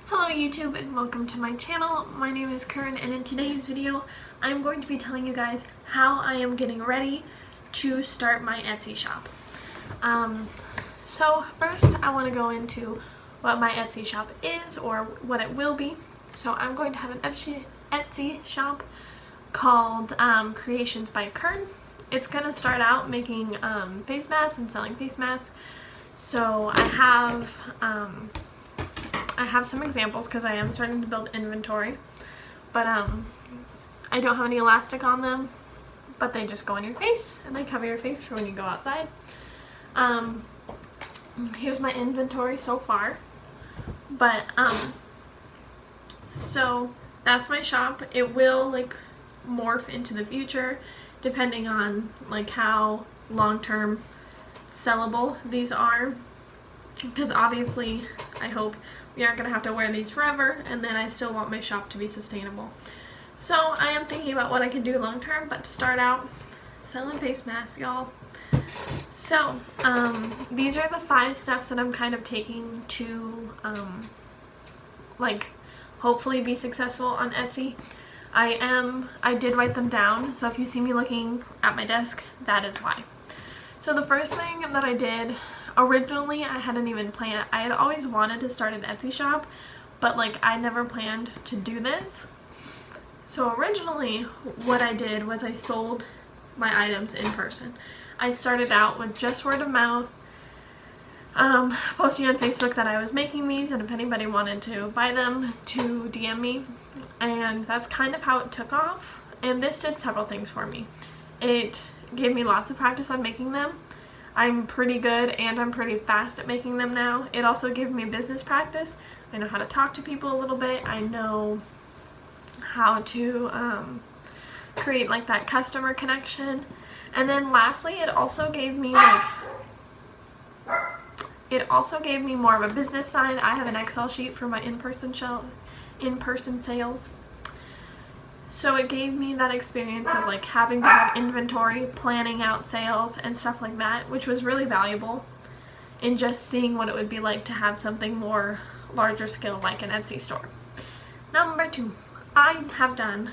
Hello YouTube and welcome to my channel. My name is Karen and in today's video I'm going to be telling you guys how I am getting ready to start my Etsy shop. So first I want to go into what my Etsy shop is or what it will be. So I'm going to have an Etsy shop called Creations by Kern. It's going to start out making face masks and selling face masks. So I have some examples because I am starting to build inventory, but I don't have any elastic on them, but they just go on your face and they cover your face for when you go outside. Here's my inventory so far, but so that's my shop. It will morph into the future depending on how long-term sellable these are, because obviously I hope we aren't going to have to wear these forever, and then I still want my shop to be sustainable. So I am thinking about what I can do long term, but to start out, selling face masks, y'all. So these are the 5 steps that I'm kind of taking to hopefully be successful on Etsy. I did write them down, so if you see me looking at my desk, that is why. So the first thing that I did, originally I hadn't even planned, I had always wanted to start an Etsy shop, but I never planned to do this. So originally what I did was I sold my items in person. I started out with just word of mouth, posting on Facebook that I was making these, and if anybody wanted to buy them, to DM me, and that's kind of how it took off. And this did several things for me. It gave me lots of practice on making them. I'm pretty good and I'm pretty fast at making them now. It also gave me business practice. I know how to talk to people a little bit. I know how to create that customer connection. And then lastly, it also gave me more of a business side. I have an Excel sheet for my in-person sales. So it gave me that experience of having to have inventory, planning out sales and stuff like that, which was really valuable in just seeing what it would be like to have something more larger scale like an Etsy store. Number 2, I have done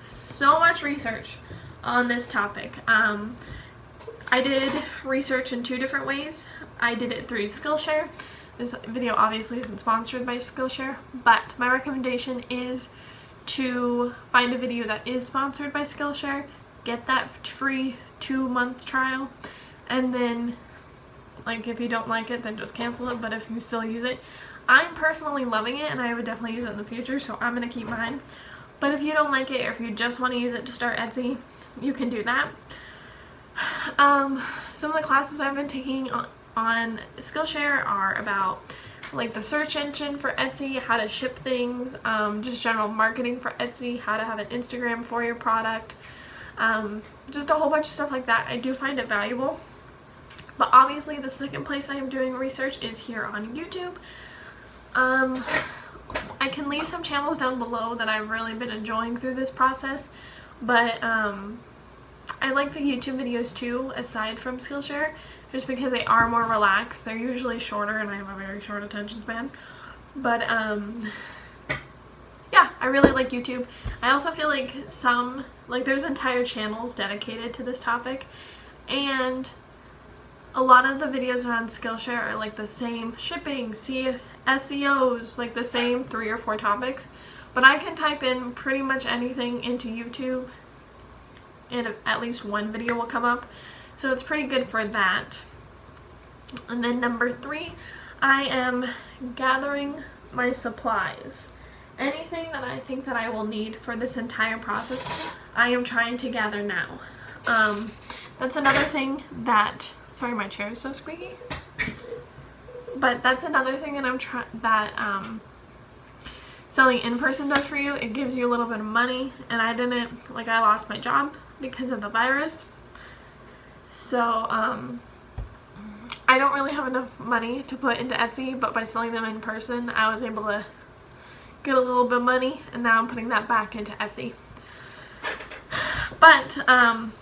so much research on this topic. I did research in 2 different ways. I did it through Skillshare. This video obviously isn't sponsored by Skillshare, but my recommendation is to find a video that is sponsored by Skillshare, get that free 2-month trial, and then if you don't like it, then just cancel it, but if you still use it, I'm personally loving it and I would definitely use it in the future, so I'm going to keep mine. But if you don't like it, or if you just want to use it to start Etsy, you can do that. Some of the classes I've been taking on Skillshare are about the search engine for Etsy, how to ship things, just general marketing for Etsy, how to have an Instagram for your product, just a whole bunch of stuff like that. I do find it valuable. But obviously the second place I am doing research is here on YouTube. I can leave some channels down below that I've really been enjoying through this process, but I like the YouTube videos too, aside from Skillshare, just because they are more relaxed. They're usually shorter and I have a very short attention span. But yeah, I really like YouTube. I also feel there's entire channels dedicated to this topic, and a lot of the videos around Skillshare are the same: shipping, SEOs, the same 3 or 4 topics. But I can type in pretty much anything into YouTube and at least one video will come up. So it's pretty good for that. And then number 3, I am gathering my supplies. Anything that I think that I will need for this entire process, I am trying to gather now. That's another thing that, sorry my chair is so squeaky. But that's another thing that selling in person does for you. It gives you a little bit of money, and I lost my job because of the virus. So I don't really have enough money to put into Etsy, but by selling them in person, I was able to get a little bit of money, and now I'm putting that back into Etsy. But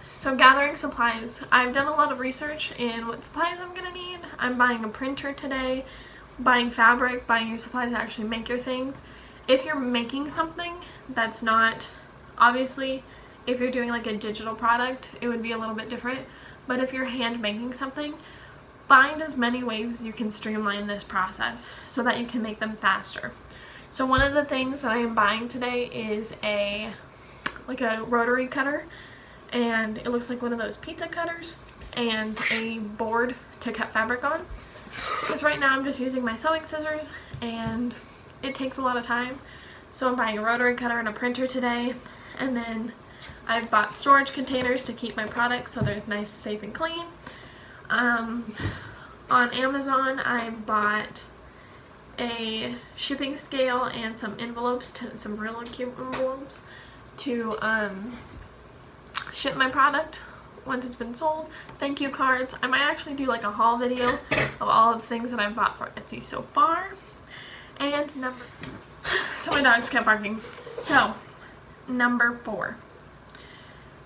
so gathering supplies, I've done a lot of research in what supplies I'm gonna need. I'm buying a printer today, buying fabric, buying your supplies to actually make your things. If you're making something that's not, obviously, if you're doing like a digital product, it would be a little bit different. But if you're hand making something, find as many ways as you can streamline this process so that you can make them faster. So one of the things that I am buying today is a rotary cutter, and it looks like one of those pizza cutters, and a board to cut fabric on. Because right now I'm just using my sewing scissors and it takes a lot of time. So I'm buying a rotary cutter and a printer today, and then I've bought storage containers to keep my products so they're nice, safe, and clean. On Amazon I've bought a shipping scale and some envelopes, some really cute envelopes to ship my product once it's been sold. Thank you cards. I might actually do like a haul video of all of the things that I've bought for Etsy so far. And so my dogs kept barking. So number 4,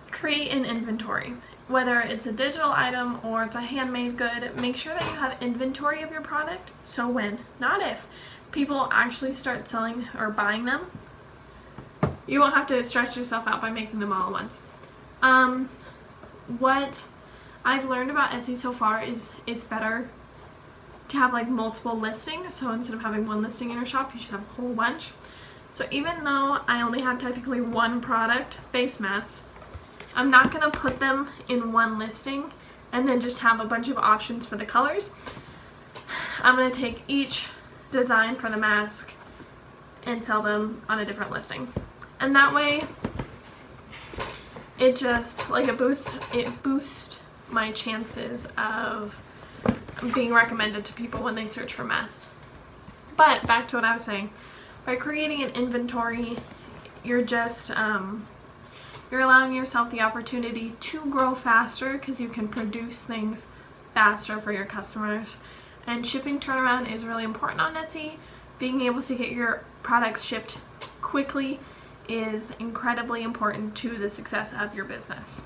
create an inventory. Whether it's a digital item or it's a handmade good, make sure that you have inventory of your product, so when, not if, people actually start selling or buying them, you won't have to stress yourself out by making them all at once. What I've learned about Etsy so far is it's better to have like multiple listings. So instead of having one listing in your shop, you should have a whole bunch. So even though I only have technically one product, face masks, I'm not going to put them in one listing and then just have a bunch of options for the colors. I'm going to take each design for the mask and sell them on a different listing. And that way, it just, like, it boosts my chances of being recommended to people when they search for masks. But back to what I was saying, by creating an inventory, you're just, you're allowing yourself the opportunity to grow faster because you can produce things faster for your customers. And shipping turnaround is really important on Etsy. Being able to get your products shipped quickly is incredibly important to the success of your business.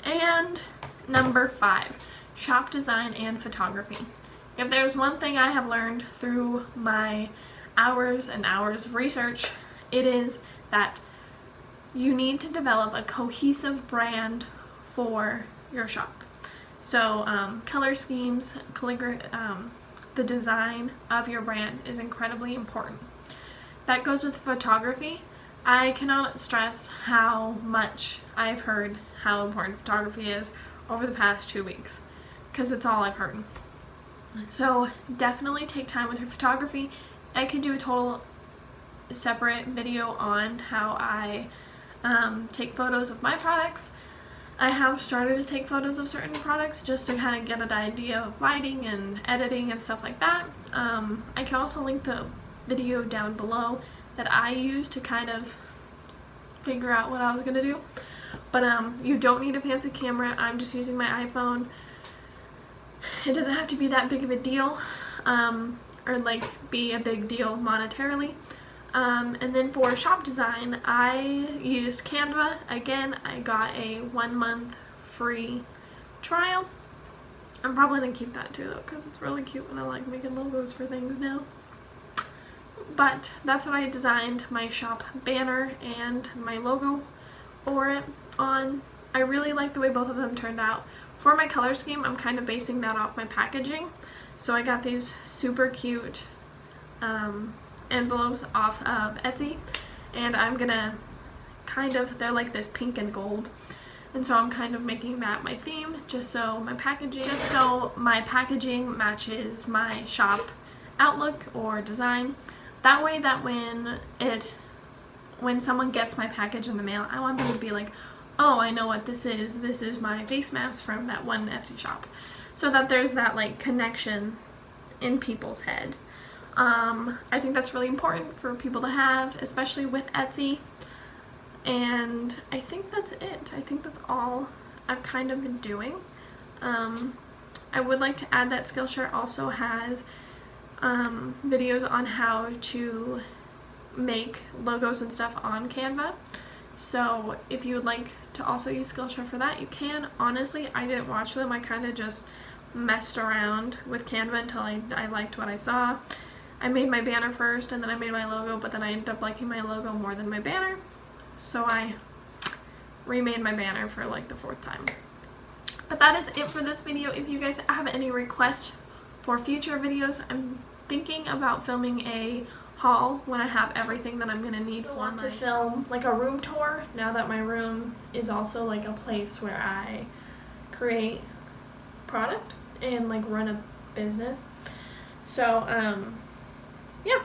And number 5, shop design and photography. If there's one thing I have learned through my hours and hours of research, it is that you need to develop a cohesive brand for your shop. So color schemes, the design of your brand is incredibly important. That goes with photography. I cannot stress how much I've heard how important photography is over the past 2 weeks, because it's all I've heard. So definitely take time with your photography. I could do a total separate video on how I take photos of my products. I have started to take photos of certain products just to kind of get an idea of lighting and editing and stuff like that. I can also link the video down below that I used to kind of figure out what I was going to do. But you don't need a fancy camera. I'm just using my iPhone. It doesn't have to be that big of a deal, or like be a big deal monetarily. And then for shop design, I used Canva. Again, I got a 1-month free trial. I'm probably going to keep that too though, because it's really cute and I like making logos for things now. But that's what I designed my shop banner and my logo for it on. I really like the way both of them turned out. For my color scheme, I'm kind of basing that off my packaging. So I got these super cute envelopes off of Etsy, and I'm gonna they're like this pink and gold, and so I'm kind of making that my theme just so my packaging matches my shop outlook or design. That way that when someone gets my package in the mail, I want them to be like, oh, I know what this is my face mask from that one Etsy shop, so that there's that like connection in people's head. I think that's really important for people to have, especially with Etsy. And I think that's it. I think that's all I've kind of been doing. I would like to add that Skillshare also has videos on how to make logos and stuff on Canva. So if you would like to also use Skillshare for that, you can. Honestly, I didn't watch them. I kind of just messed around with Canva until I liked what I saw. I made my banner first and then I made my logo, but then I ended up liking my logo more than my banner. So I remade my banner for like the 4th time. But that is it for this video. If you guys have any requests for future videos, I'm thinking about filming a haul when I have everything that I'm going to need for to film like a room tour now that my room is also like a place where I create product and like run a business. So yeah,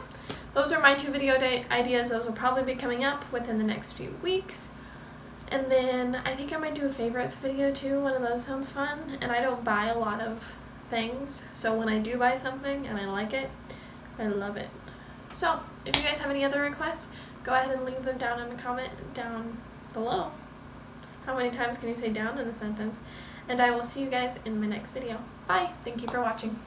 those are my 2 video ideas. Those will probably be coming up within the next few weeks. And then I think I might do a favorites video too. One of those sounds fun. And I don't buy a lot of things, so when I do buy something and I like it, I love it. So if you guys have any other requests, go ahead and leave them down in a comment down below. How many times can you say down in a sentence? And I will see you guys in my next video. Bye! Thank you for watching.